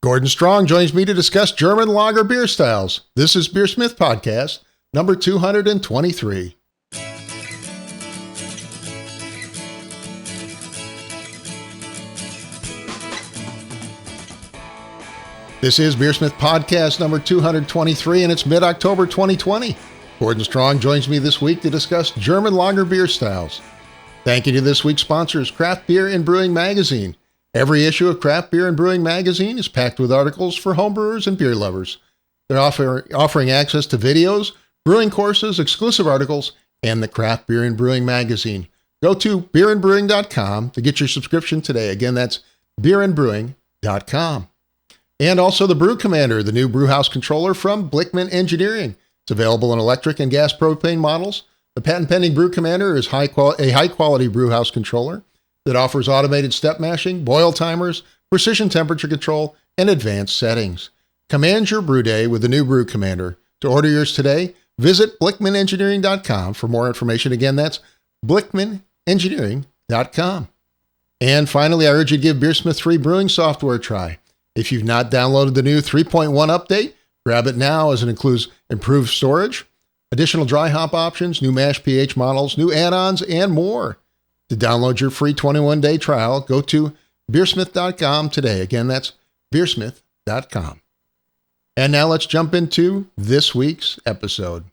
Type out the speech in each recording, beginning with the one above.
Gordon Strong joins me to discuss German lager beer styles. This is BeerSmith Podcast, number 223. This is BeerSmith Podcast, number 223, and it's mid-October 2020. Gordon Strong joins me this week to discuss German lager beer styles. Thank you to this week's sponsors, Craft Beer and Brewing Magazine. Every issue of Craft Beer and Brewing Magazine is packed with articles for homebrewers and beer lovers. They're offering access to videos, brewing courses, exclusive articles, and the Craft Beer and Brewing Magazine. Go to beerandbrewing.com to get your subscription today. Again, that's beerandbrewing.com. And also the Brew Commander, the new brewhouse controller from Blickman Engineering. It's available in electric and gas propane models. The patent-pending Brew Commander is a high-quality brewhouse controller that offers automated step mashing, boil timers, precision temperature control, and advanced settings. Command your brew day with the new Brew Commander. To order yours today, visit blickmanengineering.com for more information. Again, that's blickmanengineering.com. And finally, I urge you to give BeerSmith free brewing software a try. If you've not downloaded the new 3.1 update, grab it now as it includes improved storage, additional dry hop options, new mash pH models, new add-ons, and more. To download your free 21-day trial, go to beersmith.com today. Again, that's beersmith.com. And now let's jump into this week's episode.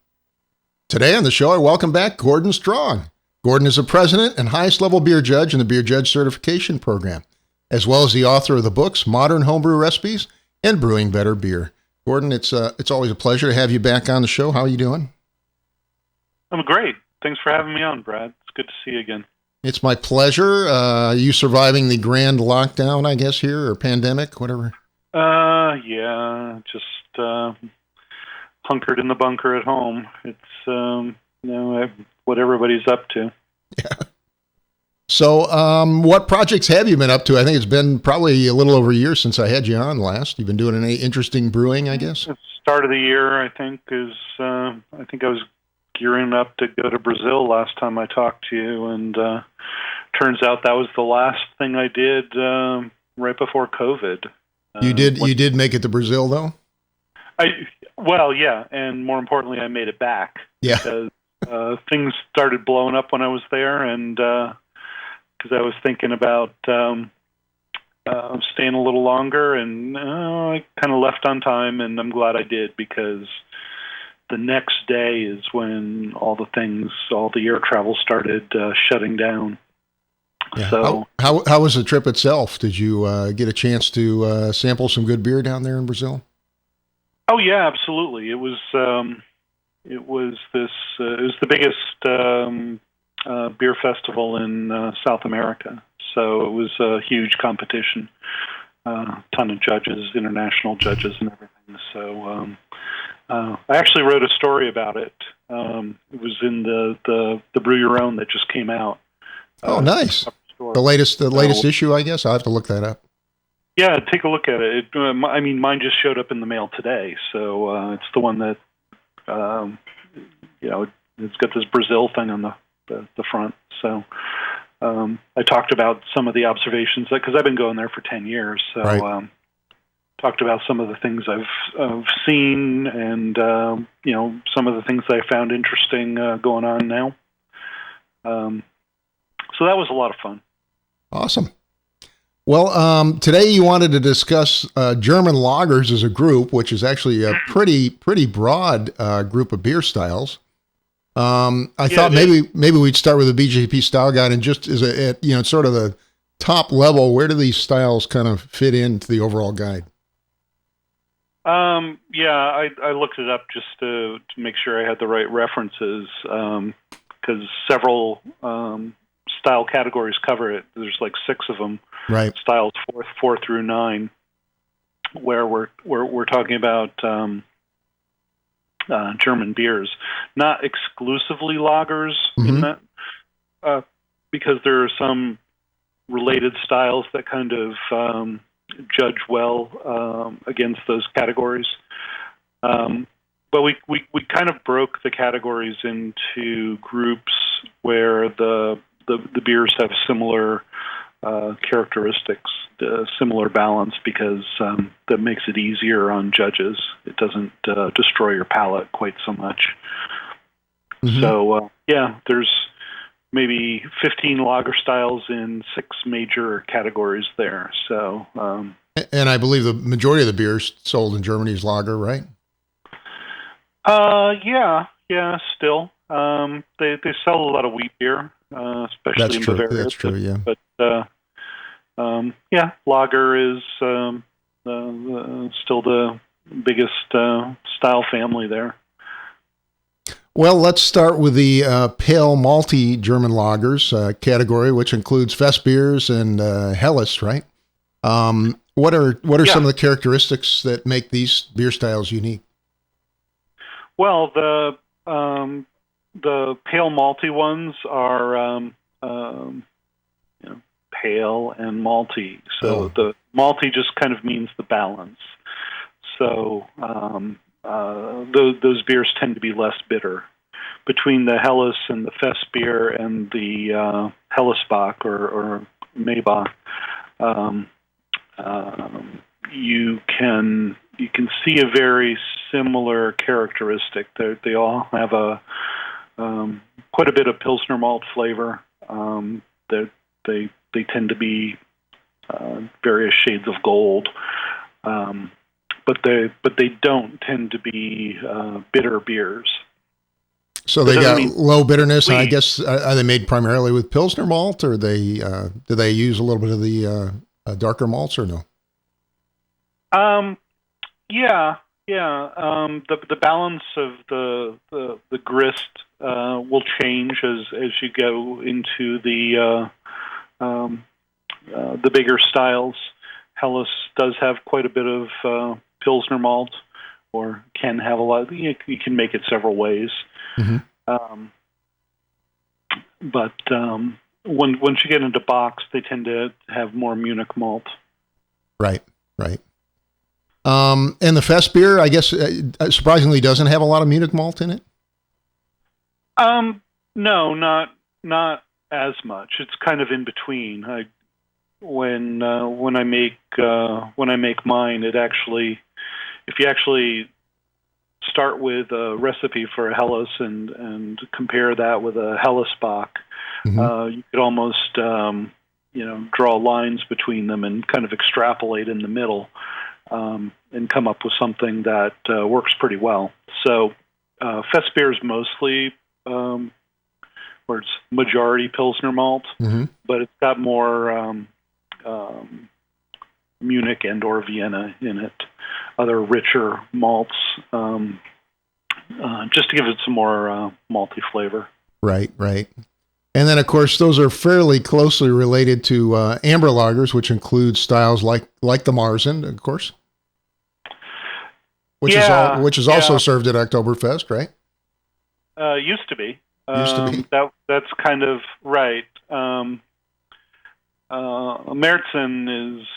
Today on the show, I welcome back Gordon Strong. Gordon is the president and highest level beer judge in the Beer Judge Certification Program, as well as the author of the books Modern Homebrew Recipes and Brewing Better Beer. Gordon, it's always a pleasure to have you back on the show. How are you doing? I'm great. Thanks for having me on, Brad. It's good to see you again. It's my pleasure. You surviving the grand lockdown, I guess, here, or pandemic, whatever? Yeah, just hunkered in the bunker at home. It's, what everybody's up to. Yeah. So, what projects have you been up to? I think it's been probably a little over a year since I had you on last. You've been doing any interesting brewing, I guess? The start of the year, I think, I think I was gearing up to go to Brazil last time I talked to you, and turns out that was the last thing I did right before COVID. You did make it to Brazil, though? Yeah, and more importantly, I made it back. Yeah. Because things started blowing up when I was there, and because I was thinking about staying a little longer, and I kind of left on time, and I'm glad I did, because the next day is when all the air travel started shutting down. Yeah. So how was the trip itself? Did you get a chance to sample some good beer down there in Brazil? Oh yeah, absolutely. It was the biggest beer festival in South America. So it was a huge competition, ton of judges, international judges, and everything. So I actually wrote a story about it. It was in the Brew Your Own that just came out. Oh, nice. The latest issue, I guess. I'll have to look that up. Yeah, take a look at it. Mine just showed up in the mail today, so it's the one that, it's got this Brazil thing on the front. So I talked about some of the observations, because I've been going there for 10 years. So right. Talked about some of the things I've seen, and some of the things that I found interesting going on now. So that was a lot of fun. Awesome. Well, today you wanted to discuss German lagers as a group, which is actually a pretty broad group of beer styles. I thought maybe we'd start with the BJP style guide, and just as sort of the top level, where do these styles kind of fit into the overall guide? I looked it up just to make sure I had the right references, because several style categories cover it. There's like 6 of them. Right. Styles 4 through 9, where we're talking about German beers, not exclusively lagers, in that, because there are some related styles that kind of judge well against those categories. But we kind of broke the categories into groups where the beers have similar characteristics, similar balance, because that makes it easier on judges. It doesn't destroy your palate quite so much. Mm-hmm. So, there's maybe 15 lager styles in 6 major categories there. So, and I believe the majority of the beers sold in Germany is lager, right? Yeah, still. They sell a lot of wheat beer, especially in Bavaria. That's true, yeah. But lager is still the biggest style family there. Well, let's start with the pale malty German lagers category, which includes Fest beers and Helles, right? What are some of the characteristics that make these beer styles unique? Well, the pale malty ones are pale and malty. So the malty just kind of means the balance. So those beers tend to be less bitter. Between the Helles and the Fest beer and the Hellesbock or Maybach, you can see a very similar characteristic. They all have quite a bit of Pilsner malt flavor. They tend to be various shades of gold, but they don't tend to be bitter beers. So they got low bitterness. I guess are they made primarily with Pilsner malt, or do they use a little bit of the darker malts, or no? The balance of the grist will change as you go into the bigger styles. Helles does have quite a bit of Pilsner malt, or can have a lot. You can make it several ways. Mm-hmm. But once you get into box, they tend to have more Munich malt. Right. And the Fest beer, I guess, surprisingly doesn't have a lot of Munich malt in it? No, not as much. It's kind of in between. When I make mine, it actually, if you actually start with a recipe for a Helles and compare that with a Hellesbock, mm-hmm. You could almost draw lines between them and kind of extrapolate in the middle. And come up with something that works pretty well. So Fest beer is mostly, where it's majority Pilsner malt, mm-hmm. but it's got more Munich and or Vienna in it, other richer malts, just to give it some more malty flavor. Right. And then, of course, those are fairly closely related to amber lagers, which include styles like the Marzen, of course, which is also served at Oktoberfest, right? Used to be. That's kind of right. Märzen is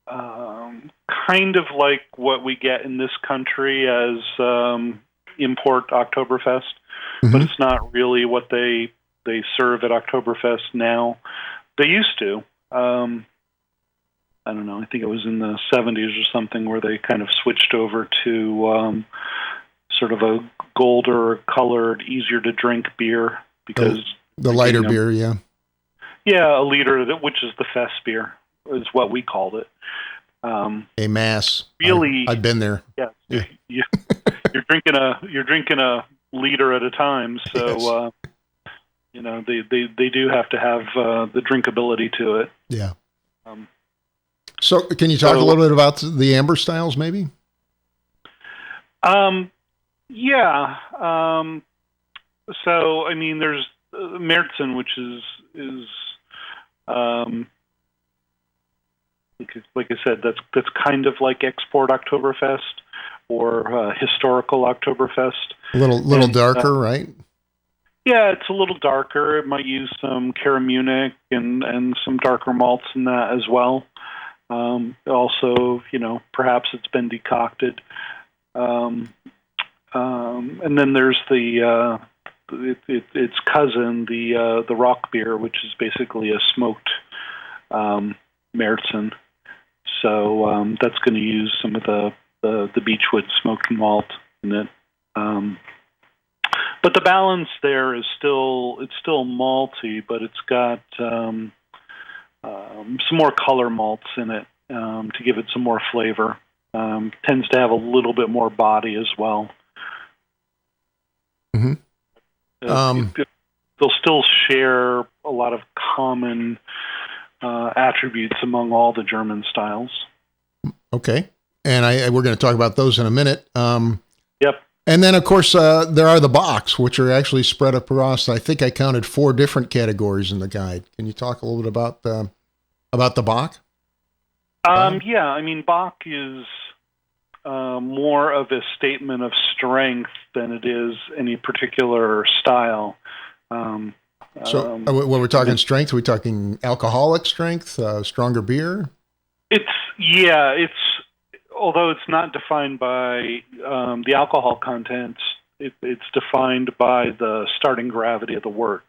kind of like what we get in this country as import Oktoberfest. Mm-hmm. But it's not really what they serve at Oktoberfest now. They used to. I don't know. I think it was in the 70s or something where they kind of switched over to sort of a golder colored, easier to drink beer because the lighter beer, yeah. Yeah, a liter, which is the Fest beer, is what we called it. A mass. Really, I've been there. Yeah. You're drinking a liter at a time, so yes. They do have to have the drinkability to it. Yeah. So can you talk a little bit about the amber styles, maybe? Yeah. So I mean, there's Märzen, which is like I said, that's kind of like export Oktoberfest or historical Oktoberfest. A little darker, right? Yeah, it's a little darker. It might use some Cara Munich and some darker malts in that as well. Also, perhaps it's been decocted. And then there's the its cousin, the rock beer, which is basically a smoked Märzen. So that's going to use some of the Beechwood smoked malt in it. But the balance there is still malty, but it's got some more color malts in it to give it some more flavor. Tends to have a little bit more body as well. Mm-hmm. They'll still share a lot of common attributes among all the German styles. Okay. And we're going to talk about those in a minute. Yep. And then, of course, there are the Bocks, which are actually spread across, I think I counted 4 different categories in the guide. Can you talk a little bit about the Bock? Yeah, I mean, Bock is more of a statement of strength than it is any particular style. So when we're talking strength, are we talking alcoholic strength, stronger beer? Although it's not defined by the alcohol content, it's defined by the starting gravity of the wort.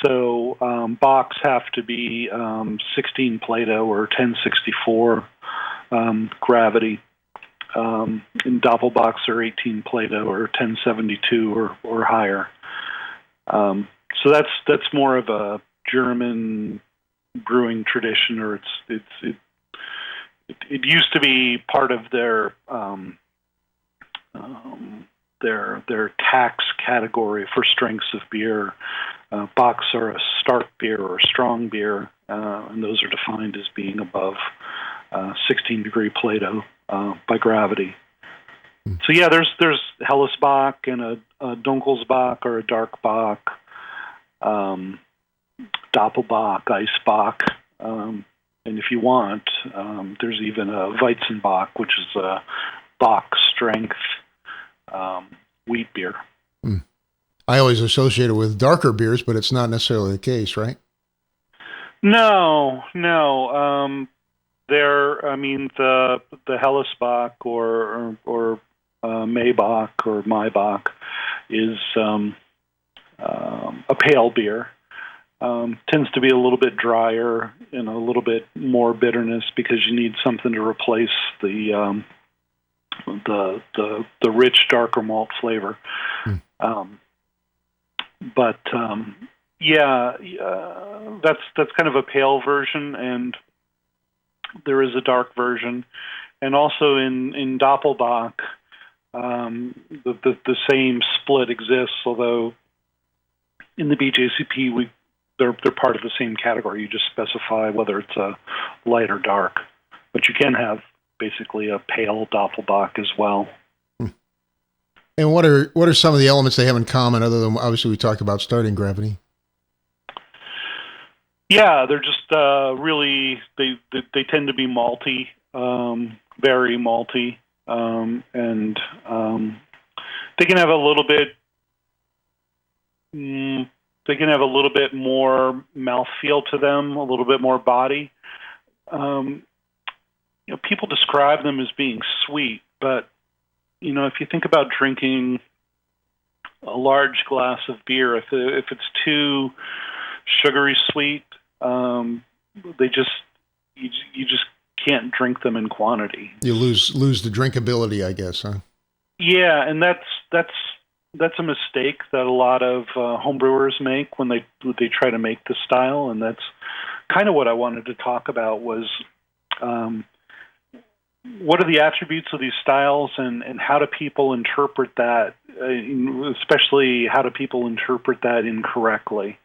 So Bocks have to be 16 Plato or 1064 gravity. And Doppelbocks are 18 Plato or 1072 or higher. So that's more of a German brewing tradition, or it used to be part of their tax category for strengths of beer. Bocks are a stark beer or a strong beer, and those are defined as being above 16 degree Plato by gravity. So yeah, there's Hellesbock and a Dunkelsbock or a dark Bock, Doppelbock, Eisbock, and if you want, there's even a Weizenbock, which is a Bock strength wheat beer. I always associate it with darker beers, but it's not necessarily the case, right? No. The Hellesbock or Maybach or Maybach is a pale beer. Tends to be a little bit drier and a little bit more bitterness because you need something to replace the rich darker malt flavor. That's kind of a pale version, and there is a dark version, and also in Doppelbock, the same split exists. Although in the BJCP they're part of the same category. You just specify whether it's a light or dark, but you can have basically a pale Doppelbock as well. And what are some of the elements they have in common, other than obviously we talked about starting gravity? Yeah, they're just really they tend to be malty, very malty, and they can have a little bit. They can have a little bit more mouthfeel to them, a little bit more body. People describe them as being sweet, but if you think about drinking a large glass of beer, if it's too sugary sweet, you just can't drink them in quantity. You lose the drinkability, I guess, huh? Yeah, and that's a mistake that a lot of homebrewers make when they try to make the style, and that's kind of what I wanted to talk about was what are the attributes of these styles, and how do people interpret that, especially how do people interpret that incorrectly,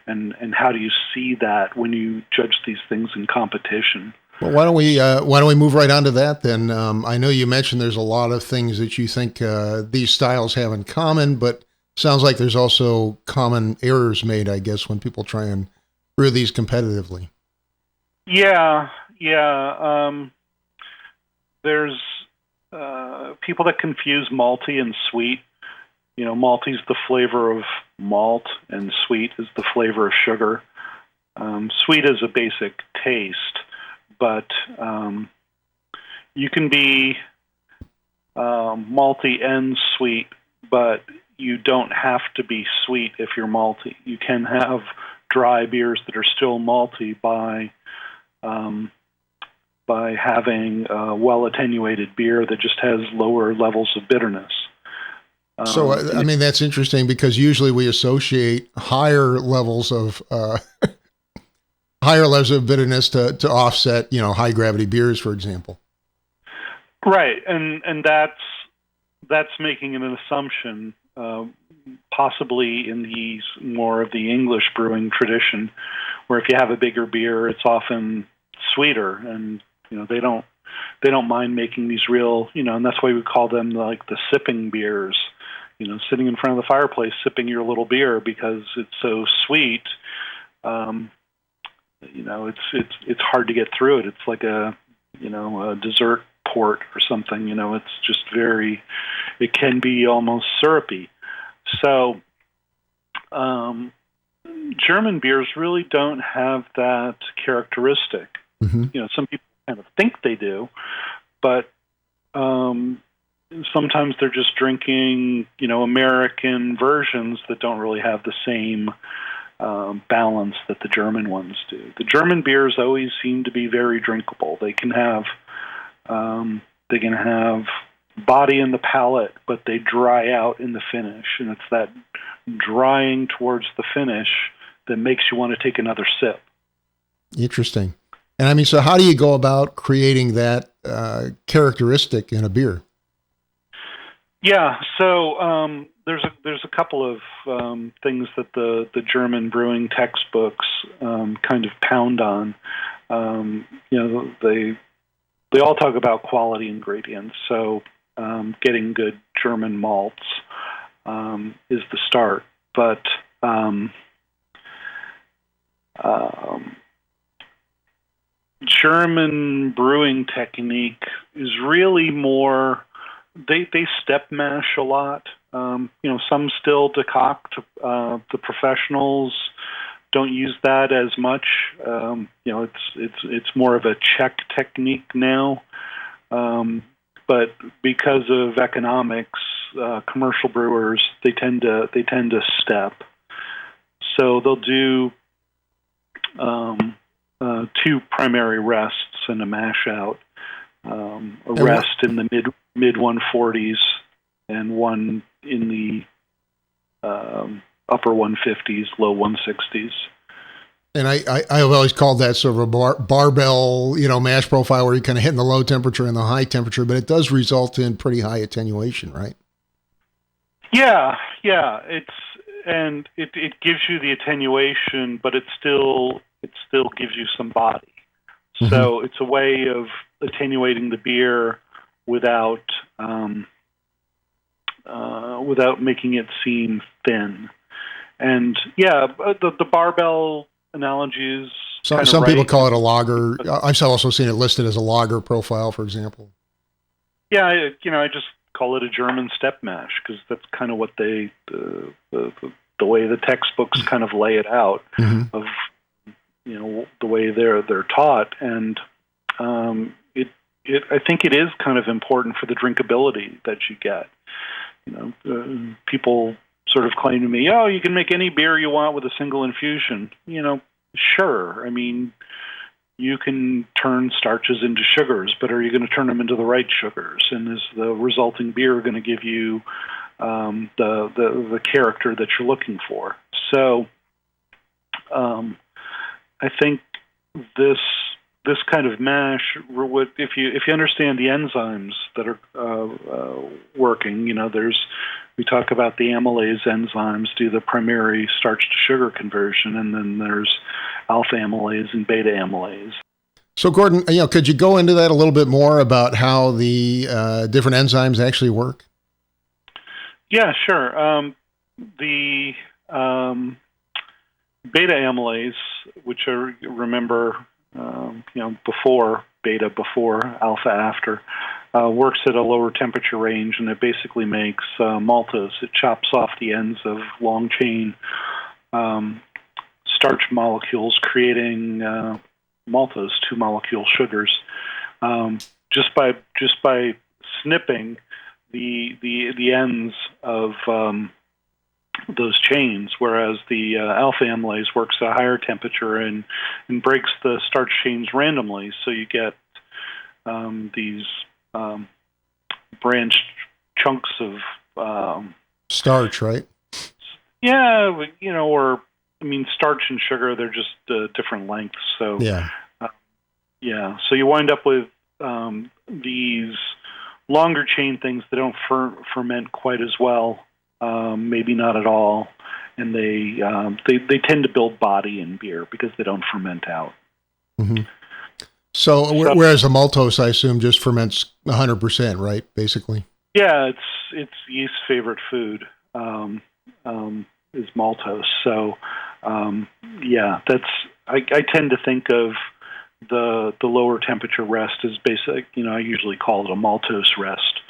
and how do you see that when you judge these things in competition? Well, why don't we move right on to that then? I know you mentioned there's a lot of things that you think these styles have in common, but sounds like there's also common errors made, I guess, when people try and brew these competitively. Yeah. There's people that confuse malty and sweet. Malty is the flavor of malt, and sweet is the flavor of sugar. Sweet is a basic taste, but you can be malty and sweet, but you don't have to be sweet if you're malty. You can have dry beers that are still malty by having a well-attenuated beer that just has lower levels of bitterness. So, I mean, that's interesting because usually we associate higher levels of bitterness to offset, high gravity beers, for example. Right, and that's making an assumption, possibly in the more of the English brewing tradition, where if you have a bigger beer, it's often sweeter, and they don't mind making these real, and that's why we call them like the sipping beers. Sitting in front of the fireplace, sipping your little beer because it's so sweet. It's hard to get through it. It's like a dessert port or something. It's just it can be almost syrupy. So, German beers really don't have that characteristic. Mm-hmm. Some people kind of think they do, but sometimes they're just drinking, American versions that don't really have the same balance that the German ones do. The German beers always seem to be very drinkable. They can have body in the palate, but they dry out in the finish, and it's that drying towards the finish that makes you want to take another sip. Interesting. And I mean, so how do you go about creating that characteristic in a beer? Yeah, so there's a couple of things that the German brewing textbooks kind of pound on. They all talk about quality ingredients. So getting good German malts is the start, but German brewing technique is really more. They step mash a lot. Some still decoct. The professionals don't use that as much. It's more of a check technique now. But because of economics, commercial brewers they tend to step. So they'll do two primary rests and a mash out. A rest in the mid 140s and one in the upper 150s, low 160s. And I've always called that sort of a barbell, mash profile where you're kind of hitting the low temperature and the high temperature, but it does result in pretty high attenuation, right? Yeah. It gives you the attenuation, but it still gives you some body. Mm-hmm. So it's a way of attenuating the beer without making it seem thin. And the barbell analogy is some people call it a lager. I've also seen it listed as a lager profile, for example. Yeah, I just call it a German step mash because that's kind of what the way the textbooks kind of lay it out. Mm-hmm. Of the way they're taught, and I think it is kind of important for the drinkability that you get. People sort of claim to me, "Oh, you can make any beer you want with a single infusion." Sure. I mean, you can turn starches into sugars, but are you going to turn them into the right sugars? And is the resulting beer going to give you the character that you're looking for? So, I think this kind of mash, if you understand the enzymes that are working, we talk about the amylase enzymes do the primary starch to sugar conversion, and then there's alpha amylase and beta amylase. So, Gordon, could you go into that a little bit more about how the different enzymes actually work? Yeah, sure. The beta amylase, which I remember, before beta, before alpha, after, works at a lower temperature range, and it basically makes maltose. It chops off the ends of long chain starch molecules, creating maltose, 2-molecule sugars. Just by snipping the ends of those chains, whereas the alpha amylase works at a higher temperature and breaks the starch chains randomly. So you get these branched chunks of starch, right? Yeah, or starch and sugar, they're just different lengths. So yeah, so you wind up with these longer chain things that don't ferment quite as well, maybe not at all, and they tend to build body in beer because they don't ferment out. Mm-hmm. So whereas the maltose, I assume, just ferments 100%, right? Basically. Yeah, it's yeast's favorite food is maltose. So that's I tend to think of the lower temperature rest as basic. I usually call it a maltose rest.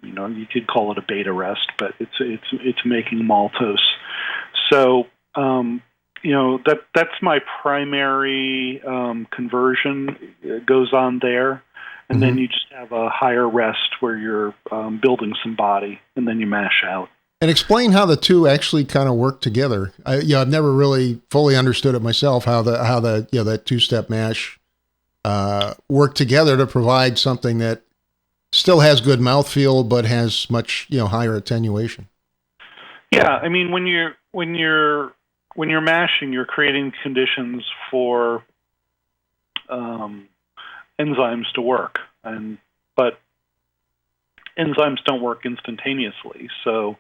You could call it a beta rest, but it's making maltose. So that's my primary conversion. It goes on there, and then you just have a higher rest where you're building some body, and then you mash out. And explain how the two actually kind of work together. I've never really fully understood it myself, how that two-step mash work together to provide something that still has good mouthfeel but has much higher attenuation. Yeah, when you're mashing, you're creating conditions for enzymes to work, but enzymes don't work instantaneously. So,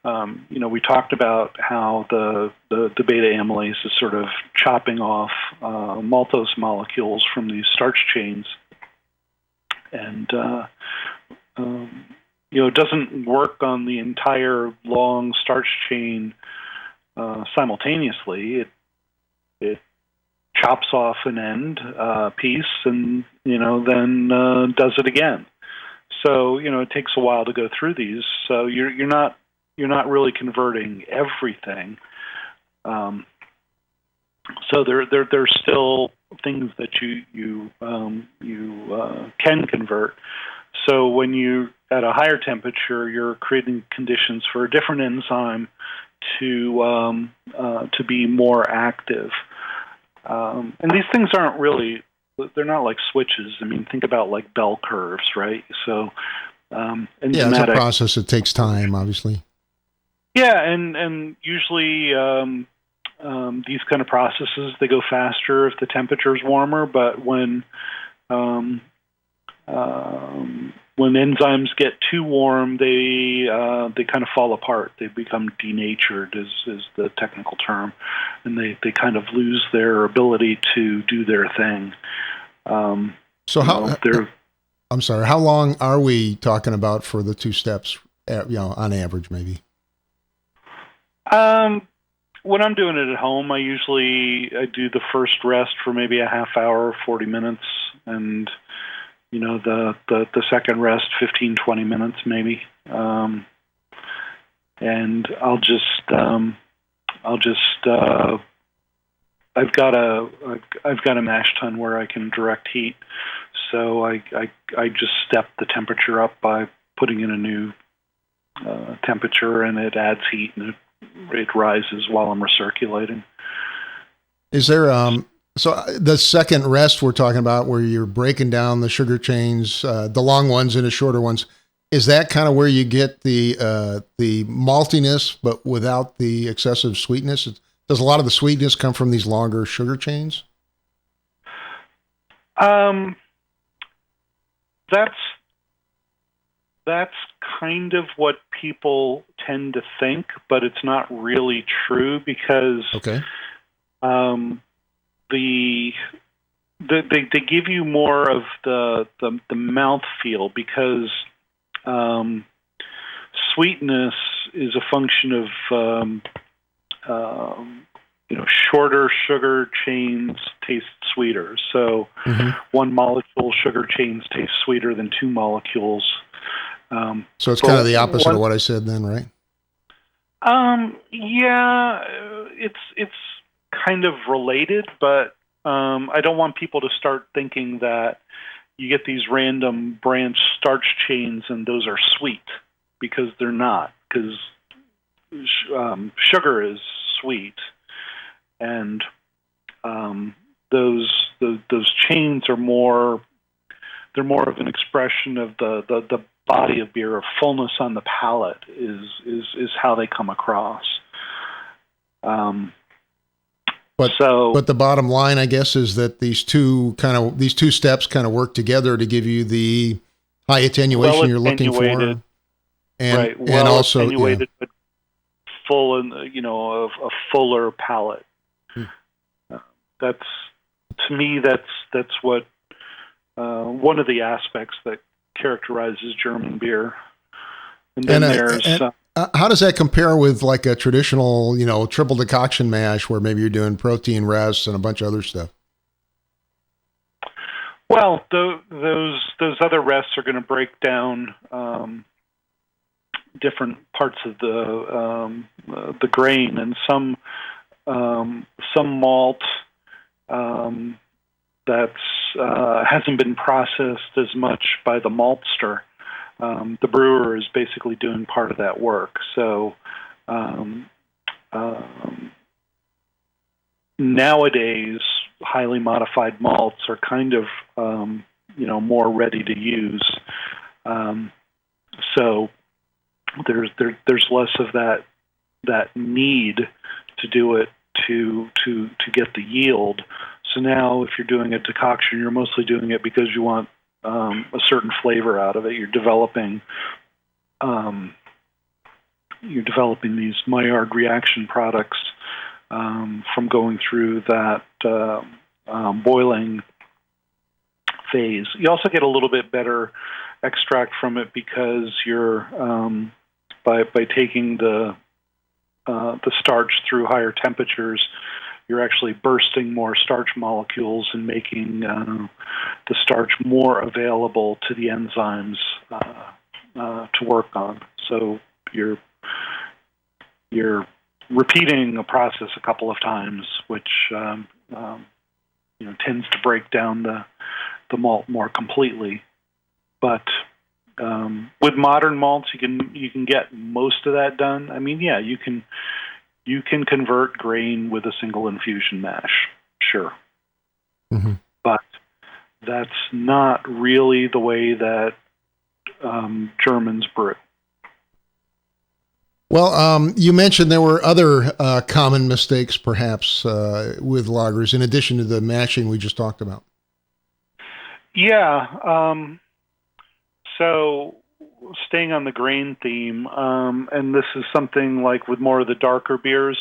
we talked about how the beta amylase is sort of chopping off maltose molecules from these starch chains, and it doesn't work on the entire long starch chain simultaneously. It chops off an end piece and then does it again. So it takes a while to go through these. So you're not really converting everything. So there's still things that you can convert. So when you at a higher temperature, you're creating conditions for a different enzyme to be more active. And these things aren't really, they're not like switches. Think about like bell curves, right? So, it's a process that takes time, obviously. Yeah, and usually these kind of processes, they go faster if the temperature is warmer, but when enzymes get too warm, they kind of fall apart. They become denatured, is the technical term, and they kind of lose their ability to do their thing. So I'm sorry, how long are we talking about for the two steps, on average, maybe? When I'm doing it at home, I do the first rest for maybe a half hour, 40 minutes, and the second rest, 15, 20 minutes maybe. And I've got a mash tun where I can direct heat, so I just step the temperature up by putting in a new temperature, and it adds heat, and it rises while I'm recirculating. Is there so the second rest we're talking about, where you're breaking down the sugar chains, the long ones into shorter ones, is that kind of where you get the maltiness, but without the excessive sweetness? Does a lot of the sweetness come from these longer sugar chains? That's kind of what people tend to think, but it's not really true because they give you more of the mouth feel, because sweetness is a function of shorter sugar chains taste sweeter. So one molecule sugar chains taste sweeter than two molecules. So it's kind of the opposite of what I said then, right? Yeah, it's kind of related, but I don't want people to start thinking that you get these random branch starch chains and those are sweet, because they're not. Because sugar is sweet, and those chains are more. They're more of an expression of the body of beer, of fullness on the palate is how they come across. But the bottom line, I guess, is that these two steps kind of work together to give you the high attenuation you're looking for, and right? And also attenuated, but full, and a fuller palate. That's, to me, that's what one of the aspects that characterizes German beer. And then how does that compare with like a traditional, triple decoction mash where maybe you're doing protein rests and a bunch of other stuff? Well, those other rests are going to break down different parts of the grain, and some malt that's hasn't been processed as much by the maltster. The brewer is basically doing part of that work. So nowadays, highly modified malts are kind of more ready to use. So there's less of that need to do it to get the yield. So now, if you're doing a decoction, you're mostly doing it because you want a certain flavor out of it. You're developing these Maillard reaction products from going through that boiling phase. You also get a little bit better extract from it because you're by taking the starch through higher temperatures, you're actually bursting more starch molecules and making the starch more available to the enzymes to work on. So you're repeating a process a couple of times, which tends to break down the malt more completely. But with modern malts, you can get most of that done. I mean, yeah, you can convert grain with a single infusion mash, sure. Mm-hmm. But that's not really the way that Germans brew. Well, you mentioned there were other common mistakes, perhaps, with lagers, in addition to the mashing we just talked about. Yeah. So staying on the grain theme, and this is something like with more of the darker beers,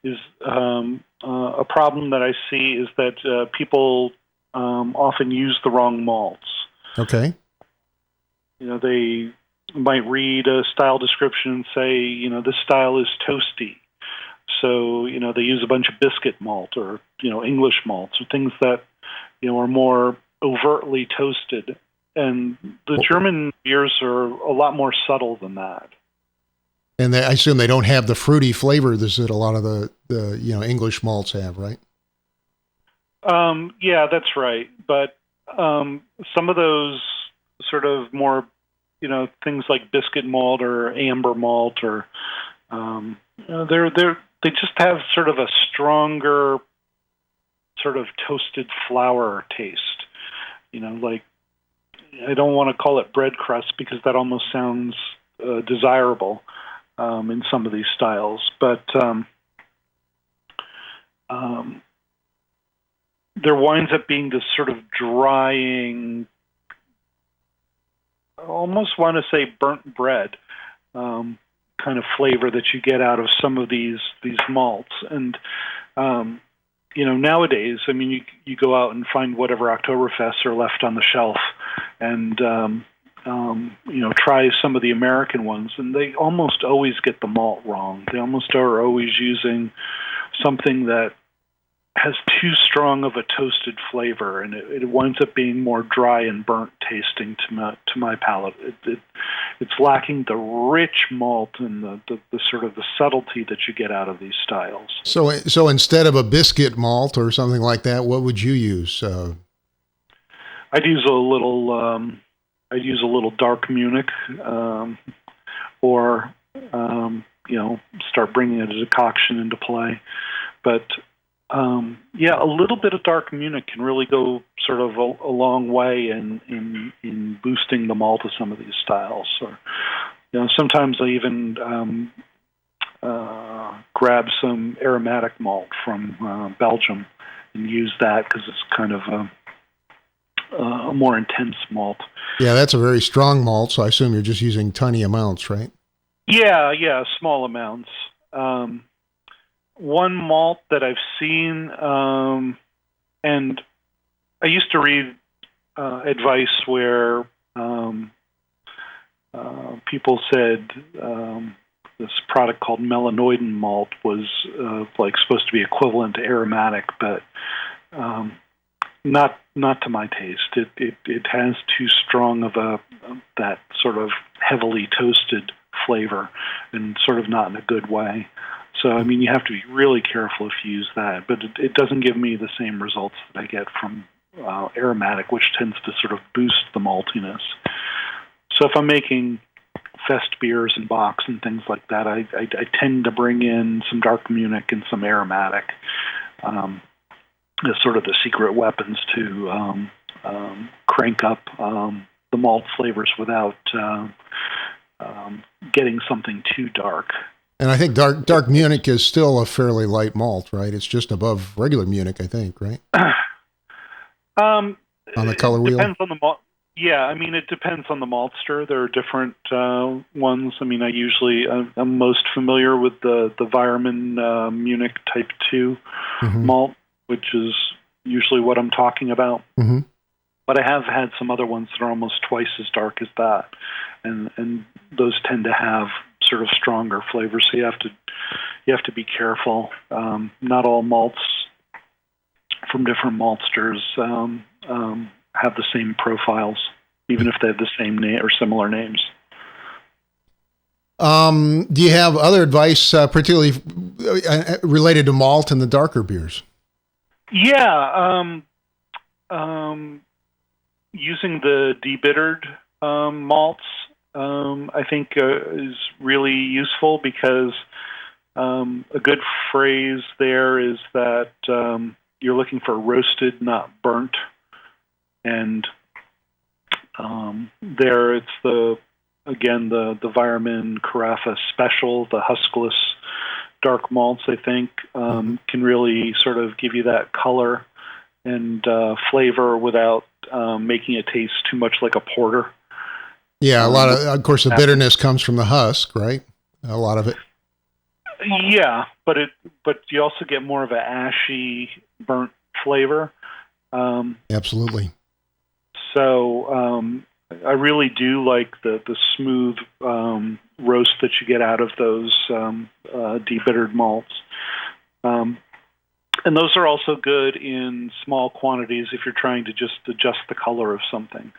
is a problem that I see is that people often use the wrong malts. Okay. They might read a style description and say, this style is toasty. So, they use a bunch of biscuit malt or, English malts or things that, are more overtly toasted. And the German beers are a lot more subtle than that. And I assume they don't have the fruity flavor that a lot of the English malts have, right? Yeah, that's right. But some of those sort of more, things like biscuit malt or amber malt, or they just have sort of a stronger sort of toasted flour taste. Like, I don't want to call it bread crust because that almost sounds desirable in some of these styles. But there winds up being this sort of drying, I almost want to say burnt bread kind of flavor that you get out of some of these malts. And nowadays, I mean, you go out and find whatever Oktoberfests are left on the shelf, and try some of the American ones, and they almost always get the malt wrong. They almost are always using something that has too strong of a toasted flavor, and it winds up being more dry and burnt tasting to my palate. It's lacking the rich malt and the sort of the subtlety that you get out of these styles. So instead of a biscuit malt or something like that, what would you use? I'd use a little dark Munich, or start bringing a decoction into play. But a little bit of dark Munich can really go sort of a long way in boosting the malt of some of these styles. Or sometimes I even grab some aromatic malt from Belgium and use that because it's kind of a more intense malt. Yeah, that's a very strong malt, so I assume you're just using tiny amounts, right? Yeah, small amounts. One malt that I've seen, and I used to read advice where people said this product called Melanoidene Malt was supposed to be equivalent to aromatic, but not to my taste. It has too strong of that sort of heavily toasted flavor, and sort of not in a good way. So, I mean, you have to be really careful if you use that, but it doesn't give me the same results that I get from aromatic, which tends to sort of boost the maltiness. So if I'm making fest beers and bocks and things like that, I tend to bring in some dark Munich and some aromatic as sort of the secret weapons to crank up the malt flavors without getting something too dark. And I think dark Munich is still a fairly light malt, right? It's just above regular Munich, I think, right? On the color wheel? Depends on the malt. Yeah, I mean, it depends on the maltster. There are different ones. I mean, I'm most familiar with the Weyermann Munich Type 2 malt, which is usually what I'm talking about. Mm-hmm. But I have had some other ones that are almost twice as dark as that, and those tend to have sort of stronger flavors. So you have to be careful. Not all malts from different maltsters have the same profiles, even if they have the same name or similar names. Do you have other advice, particularly related to malt and the darker beers? Yeah, using the debittered malts, I think is really useful because a good phrase there is that you're looking for roasted, not burnt. And there it's the Weyermann Carafa Special, the huskless dark malts, I think, can really sort of give you that color and flavor without making it taste too much like a porter. Yeah, of course, the bitterness comes from the husk, right? A lot of it. Yeah, but you also get more of an ashy, burnt flavor. Absolutely. So I really do like the smooth roast that you get out of those debittered malts. And those are also good in small quantities if you're trying to just adjust the color of something.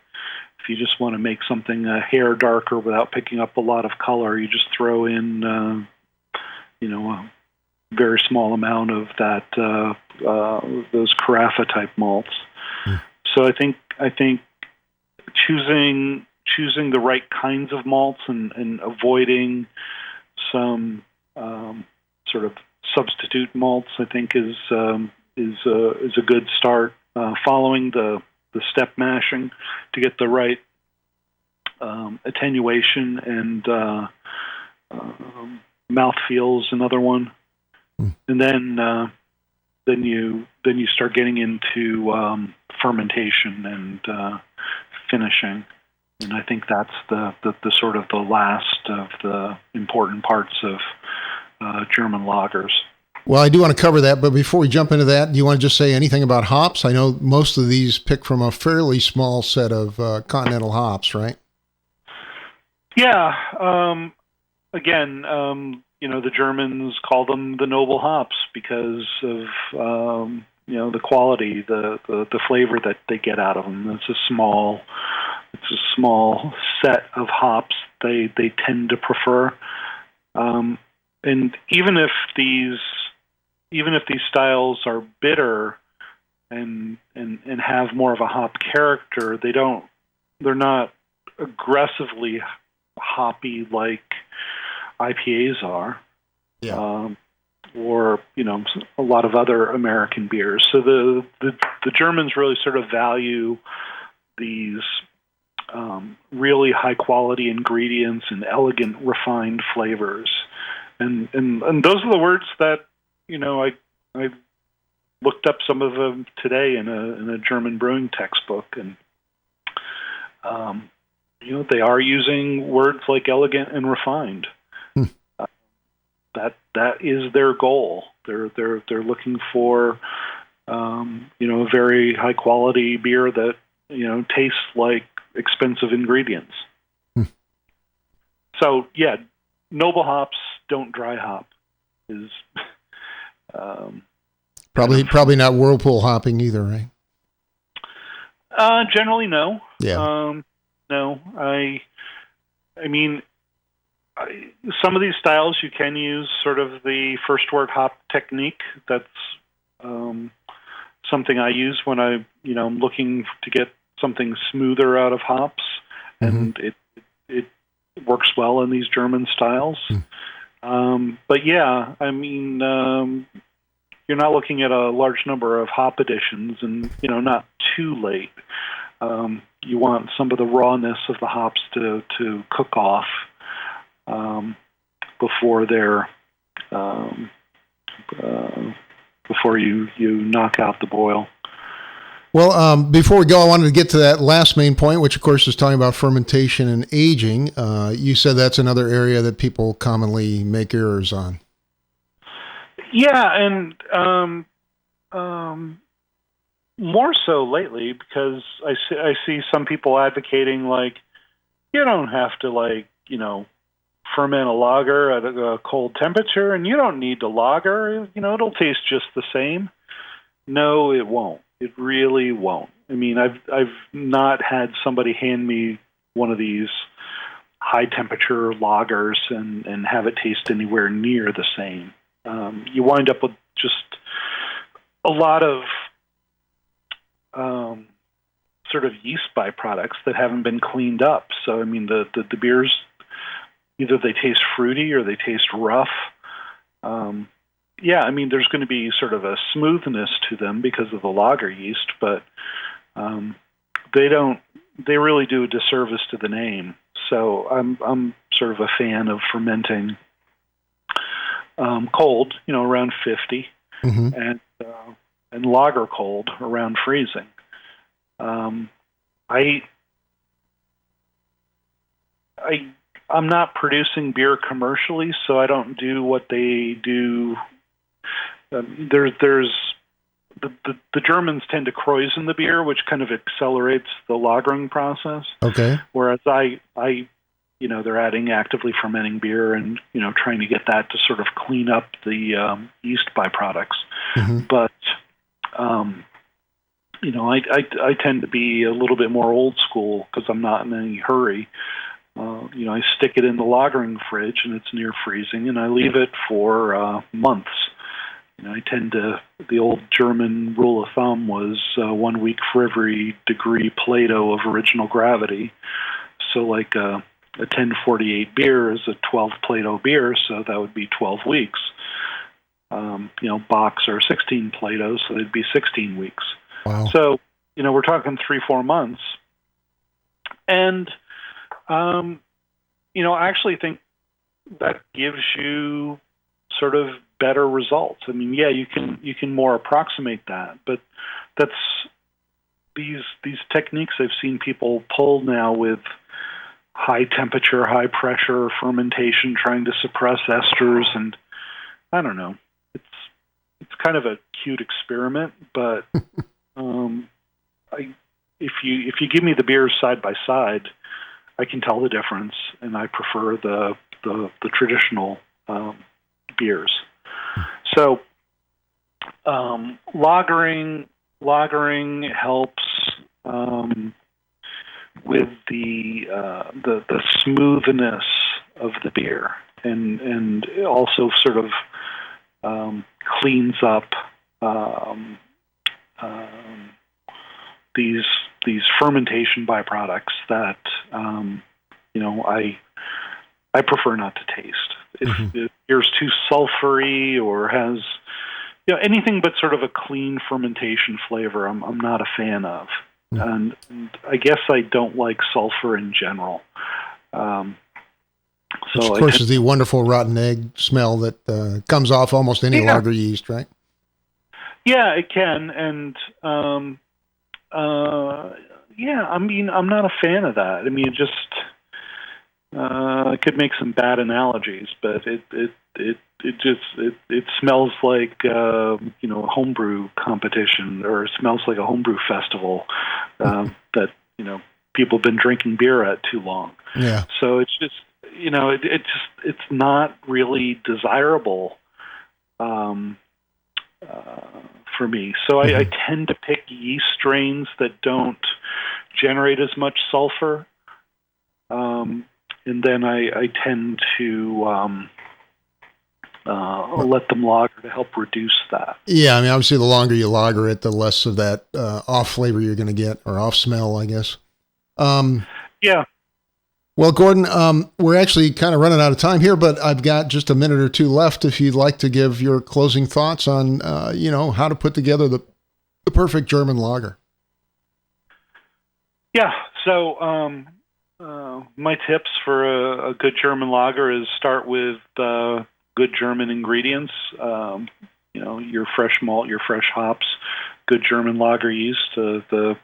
If you just want to make something a hair darker without picking up a lot of color, you just throw in, a very small amount of that those Carafa type malts. So I think choosing the right kinds of malts and avoiding some sort of substitute malts, I think is a good start. Following the step mashing to get the right attenuation and mouthfeel is another one, and then you start getting into fermentation and finishing, and I think that's the sort of the last of the important parts of German lagers. Well, I do want to cover that, but before we jump into that, do you want to just say anything about hops? I know most of these pick from a fairly small set of continental hops, right? Yeah. Again, the Germans call them the noble hops because of the quality, the flavor that they get out of them. It's a small set of hops they tend to prefer, and even if these styles are bitter and have more of a hop character, they're not aggressively hoppy like IPAs are. Yeah. Or a lot of other American beers. So the Germans really sort of value these really high quality ingredients and elegant, refined flavors, and those are the words that I looked up some of them today in a German brewing textbook, and they are using words like elegant and refined. That is their goal. They're looking for a very high quality beer that tastes like expensive ingredients. So yeah, noble hops don't dry hop is probably not whirlpool hopping either, right? Generally no. Yeah. No, I mean. Some of these styles you can use sort of the first word hop technique. That's something I use when I'm looking to get something smoother out of hops, and it works well in these German styles. But yeah, I mean, you're not looking at a large number of hop additions, and not too late. You want some of the rawness of the hops to cook off. Before they're before you knock out the boil. Well, before we go, I wanted to get to that last main point, which of course is talking about fermentation and aging. You said that's another area that people commonly make errors on. Yeah, and more so lately, because I see some people advocating you don't have to ferment a lager at a cold temperature, and you don't need to lager. It'll taste just the same. No, it won't. It really won't. I mean, I've not had somebody hand me one of these high temperature lagers and have it taste anywhere near the same. You wind up with just a lot of sort of yeast byproducts that haven't been cleaned up. So I mean, the beers, either they taste fruity or they taste rough. Yeah, I mean, there's going to be sort of a smoothness to them because of the lager yeast, but they really do a disservice to the name. So I'm sort of a fan of fermenting cold, around 50, and lager cold around freezing. I'm not producing beer commercially, so I don't do what they do. There's the Germans tend to kreuzen the beer, which kind of accelerates the lagering process. Okay. Whereas they're adding actively fermenting beer and trying to get that to sort of clean up the yeast byproducts. But I tend to be a little bit more old school because I'm not in any hurry. I stick it in the lagering fridge and it's near freezing, and I leave it for months. The old German rule of thumb was 1 week for every degree Plato of original gravity. So a 1048 beer is a 12 Plato beer, so that would be 12 weeks. Box are 16 Plato, so they'd be 16 weeks. Wow. So, we're talking 3-4 months. And, I actually think that gives you sort of better results. I mean, yeah, you can more approximate that, but that's these techniques I've seen people pull now with high temperature, high pressure fermentation, trying to suppress esters, and I don't know. It's kind of a cute experiment, but if you give me the beers side by side, I can tell the difference, and I prefer the traditional beers. So lagering helps with the smoothness of the beer, and also sort of cleans up these fermentation byproducts that I prefer not to taste. if it appears too sulfury or has anything but sort of a clean fermentation flavor, I'm not a fan of. And I guess I don't like sulfur in general. Which, of course, is the wonderful rotten egg smell that comes off almost any lager yeast, right? Yeah, it can. And, I mean, I'm not a fan of that. I mean, it just, I could make some bad analogies, but it smells like, a homebrew competition, or it smells like a homebrew festival, that, people have been drinking beer at too long. Yeah. So it's just, it's not really desirable for me. So I tend to pick yeast strains that don't generate as much sulfur, and then I tend to let them lager to help reduce that. Yeah, I mean, obviously, the longer you lager it, the less of that off flavor you're going to get, or off smell, I guess. Yeah. Well, Gordon, we're actually kind of running out of time here, but I've got just a minute or two left if you'd like to give your closing thoughts on, how to put together the perfect German lager. Yeah. So my tips for a good German lager is start with good German ingredients. Your fresh malt, your fresh hops, good German lager yeast. The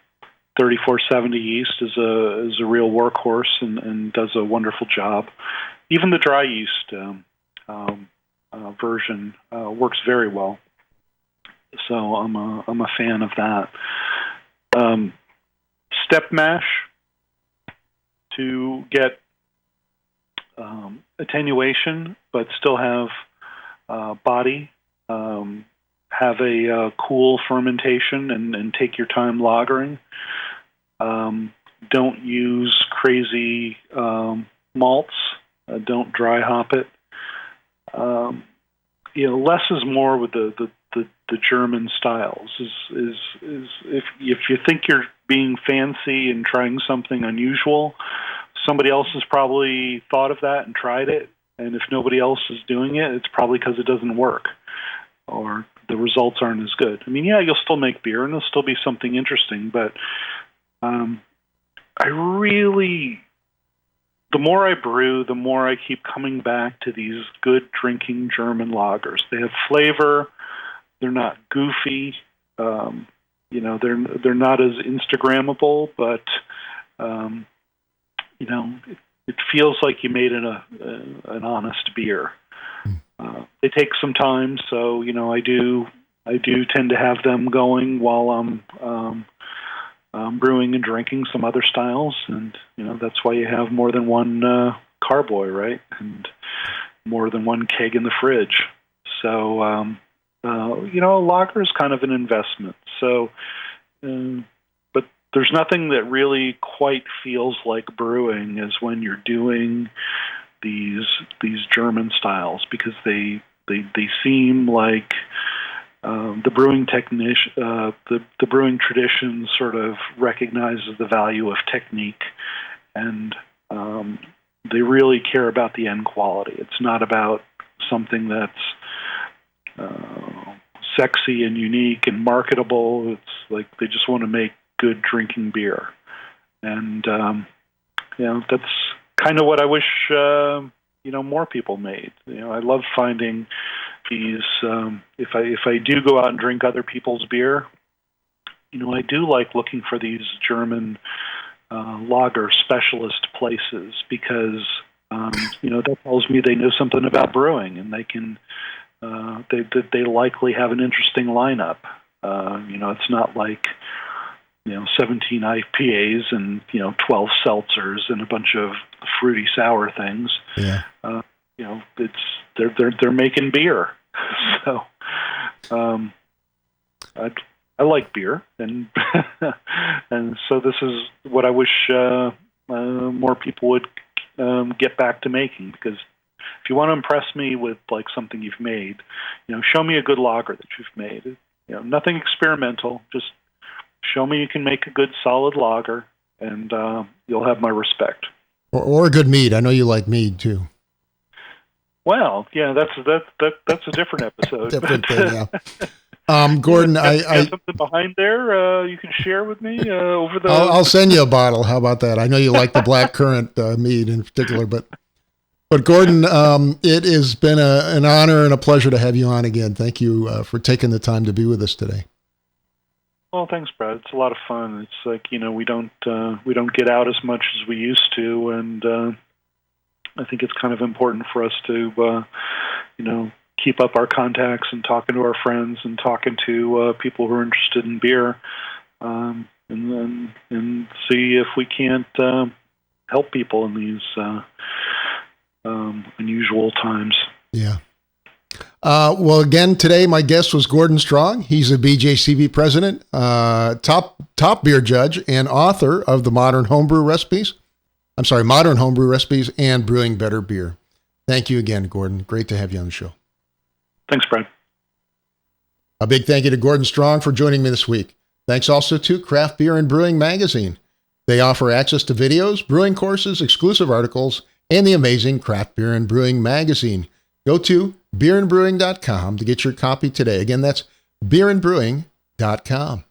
3470 yeast is a real workhorse and does a wonderful job. Even the dry yeast version works very well. So I'm a fan of that. Step mash to get attenuation, but still have body. Have a cool fermentation and take your time lagering. Don't use crazy malts. Don't dry hop it. Less is more with the German styles. Is if you think you're being fancy and trying something unusual, somebody else has probably thought of that and tried it. And if nobody else is doing it, it's probably because it doesn't work, or the results aren't as good. I mean, yeah, you'll still make beer and it'll still be something interesting, but the more I brew, the more I keep coming back to these good drinking German lagers. They have flavor. They're not goofy. They're not as Instagrammable, but it feels like you made an honest beer. They take some time, so I do tend to have them going while I'm brewing and drinking some other styles, and that's why you have more than one carboy, right? And more than one keg in the fridge. So a lager is kind of an investment. So, but there's nothing that really quite feels like brewing as when you're doing these German styles, because they seem like the brewing the brewing tradition sort of recognizes the value of technique, and they really care about the end quality. It's not about something that's sexy and unique and marketable. It's like they just want to make good drinking beer, and that's kind of what I wish more people made. I love finding these. If I do go out and drink other people's beer, I do like looking for these German lager specialist places, because that tells me they know something about brewing, and they can they likely have an interesting lineup. It's not like 17 IPAs and 12 seltzers and a bunch of fruity sour things. Yeah. It's they're making beer. So I like beer, and and so this is what I wish more people would get back to making, because if you want to impress me with like something you've made, show me a good lager that you've made. Nothing experimental, just show me you can make a good solid lager, and you'll have my respect. Or a good mead. I know you like mead too. Well, yeah, that's a different episode. Different thing, yeah. Gordon, you got something behind there you can share with me over the. I'll send you a bottle. How about that? I know you like the black currant mead in particular, but Gordon, it has been an honor and a pleasure to have you on again. Thank you for taking the time to be with us today. Well, thanks, Brad. It's a lot of fun. It's like, we don't get out as much as we used to, and I think it's kind of important for us to, keep up our contacts and talking to our friends and talking to people who are interested in beer, and see if we can't help people in these unusual times. Yeah. Well, again, today my guest was Gordon Strong. He's a BJCB president, top beer judge, and author of the Modern Homebrew Recipes and Brewing Better Beer. Thank you again, Gordon. Great to have you on the show. Thanks, Brad. A big thank you to Gordon Strong for joining me this week. Thanks also to Craft Beer and Brewing Magazine. They offer access to videos, brewing courses, exclusive articles, and the amazing Craft Beer and Brewing Magazine. Go to beerandbrewing.com to get your copy today. Again, that's beerandbrewing.com.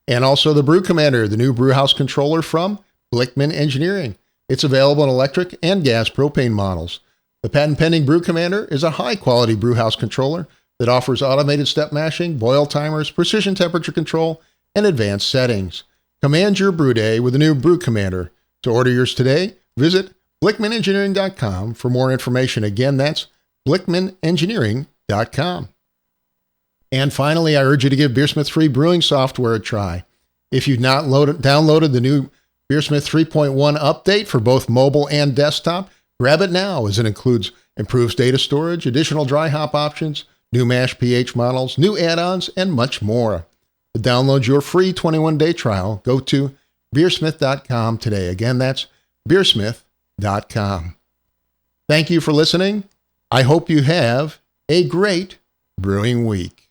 And also the Brew Commander, the new brewhouse controller from Blickman Engineering. It's available in electric and gas propane models. The patent-pending Brew Commander is a high-quality brewhouse controller that offers automated step mashing, boil timers, precision temperature control, and advanced settings. Command your brew day with the new Brew Commander. To order yours today, visit blickmanengineering.com for more information. Again, that's blickmanengineering.com. And finally, I urge you to give BeerSmith free brewing software a try. If you've not downloaded the new BeerSmith 3.1 update for both mobile and desktop, grab it now, as it includes improved data storage, additional dry hop options, new mash pH models, new add-ons, and much more. To download your free 21-day trial, go to beersmith.com today. Again, that's beersmith.com. Thank you for listening. I hope you have a great brewing week.